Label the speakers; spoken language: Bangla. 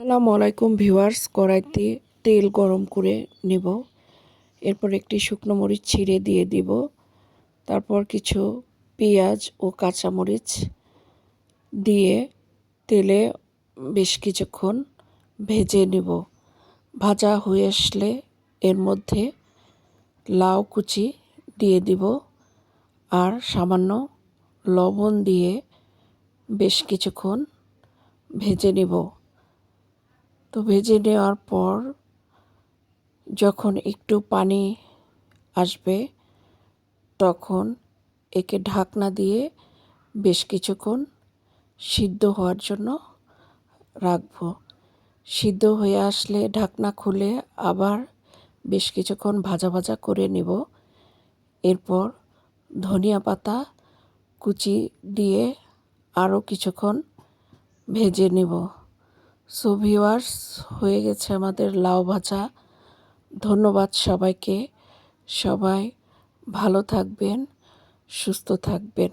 Speaker 1: আসসালামু আলাইকুম ভিউয়ার্স। কড়াইতে তেল গরম করে নেব। এরপর একটি শুকনো মরিচ ছিঁড়ে দিয়ে দিব। তারপর কিছু পেঁয়াজ ও কাঁচামরিচ দিয়ে তেলে বেশ কিছুক্ষণ ভেজে নেব। ভাজা হয়ে আসলে এর মধ্যে লাউ কুচি দিয়ে দিব আর সামান্য লবণ দিয়ে বেশ কিছুক্ষণ ভেজে নেব। তো ভেজে নেওয়ার পর যখন একটু পানি আসবে তখন একে ঢাকনা দিয়ে বেশ কিছুক্ষণ সিদ্ধ হওয়ার জন্য রাখবো। সিদ্ধ হয়ে আসলে ঢাকনা খুলে আবার বেশ কিছুক্ষণ ভাজা ভাজা করে নেব। এরপর ধনিয়া পাতা কুচি দিয়ে আরও কিছুক্ষণ ভেজে নেব। সো ভিউয়ার্স, হয়ে গেছে আমাদের লাউ ভাজা। ধন্যবাদ সবাইকে। সবাই ভালো থাকবেন, সুস্থ থাকবেন।